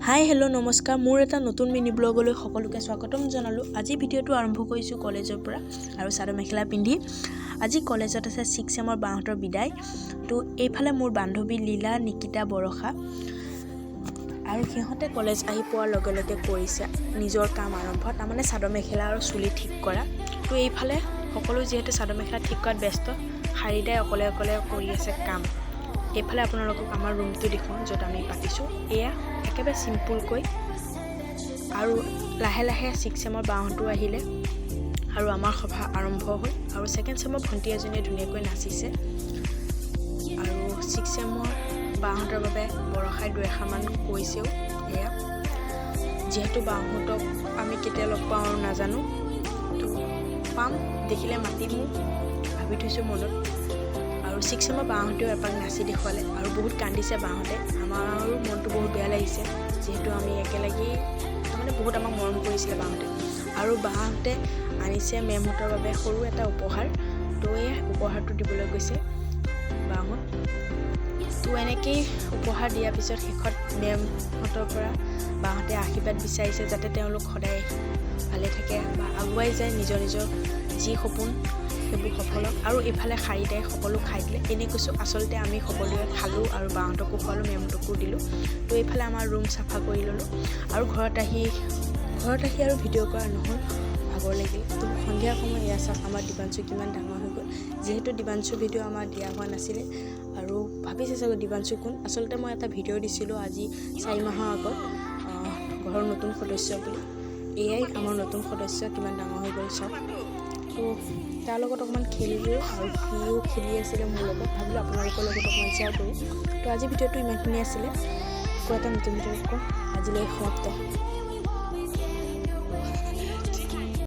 Hi hello' নমস্কাৰ মোৰ এটা নতুন মিনি ব্লগলৈ সকলোকে স্বাগতম জনালোঁ। আজি ভিডিঅ'টো আৰম্ভ কৰিছোঁ কলেজৰ পৰা আৰু চাদৰ মেখেলা পিন্ধি। আজি কলেজত আছে 6 চেমৰ বাহঁতৰ বিদায়। তো এইফালে মোৰ বান্ধৱী লীলা, নিকিতা, বৰষা আৰু সিহঁতে কলেজ আহি পোৱাৰ লগে লগে কৰিছে নিজৰ কাম আৰম্ভ, তাৰমানে চাদৰ মেখেলা আৰু চুলি ঠিক কৰা। তো এইফালে সকলো যিহেতু চাদৰ মেখেলা ঠিক কৰাত ব্যস্ত, শাৰীদাই অকলে অকলে কৰি আছে কাম। এইফালে আপোনালোকক আমাৰ ৰুমটো দেখুৱাওঁ য'ত আমি পাতিছোঁ। এয়া একেবাৰে চিম্পুলকৈ আৰু লাহে লাহে 6 চেমৰ বাহঁতো আহিলে আৰু আমাৰ সভা আৰম্ভ হ'ল। আৰু 2nd চেমৰ ভণ্টি এজনীয়ে ধুনীয়াকৈ নাচিছে আৰু 6 চেমৰ বাহঁতৰ বাবে বৰষাই 2-এষাৰমান কৈছেও। এয়া যিহেতু বাহঁতক আমি কেতিয়া লগ পাওঁ আৰু নাজানো, তো পাম দেখিলে মাতিমো ভাবি থৈছোঁ মনত। আৰু 6 চেমৰ বাহঁতেও এপাক নাচি দেখুৱালে আৰু বহুত কান্দিছে বাহঁতে। আমাৰো মনটো বহুত বেয়া লাগিছে যিহেতু আমি একেলগেই, তাৰমানে বহুত আমাক মৰম কৰিছিলে বাহঁতে। আৰু বাহঁতে আনিছে মেমহঁতৰ বাবে সৰু এটা উপহাৰ। তো এয়া উপহাৰটো দিবলৈ গৈছে বাহঁত। তো এনেকেই উপহাৰ দিয়াৰ পিছত শেষত মেমহঁতৰ পৰা বাহঁতে আশীৰ্বাদ বিচাৰিছে যাতে তেওঁলোক সদায় ভালে থাকে বা আগুৱাই যায়, নিজৰ নিজৰ যি সপোন সেইবোৰ সফল হওক। আৰু এইফালে শাৰীদাই সকলো খাই দিলে। এনেই কৈছোঁ, আচলতে আমি সকলোৱে খালোঁ আৰু বাহঁতকো খোৱালোঁ, মেমহঁতকো দিলোঁ। তো এইফালে আমাৰ ৰুম চাফা কৰি ল'লোঁ আৰু ঘৰত আহি আৰু ভিডিঅ' কৰা নহ'ল, ভাগৰ লাগিল। তো সন্ধিয়া সময় এয়া চাওক আমাৰ দিবাঞ্চু কিমান ডাঙৰ হৈ গ'ল। যিহেতু দিবাঞ্চুৰ ভিডিঅ' আমাৰ দিয়া হোৱা নাছিলে আৰু ভাবিছে চাগৈ দিবাঞ্চু কোন। আচলতে মই এটা ভিডিঅ' দিছিলোঁ আজি 4 মাহৰ আগত, ঘৰৰ নতুন সদস্য বুলি। এয়াই আমাৰ নতুন সদস্য, কিমান ডাঙৰ হৈ গ'ল চাওক। তো তাৰ লগত অকণমান খেলিলোঁ আৰু সিও খেলি আছিলে মোৰ লগত। ভাবিলোঁ আপোনালোকৰ লগত অকণমান শ্বেয়াৰ কৰোঁ। তো আজি ভিডিঅ'টো ইমানখিনি আছিলে। আকৌ এটা নতুন ভিডিঅ'ত কওঁ। আজিলৈ সমাপ্ত।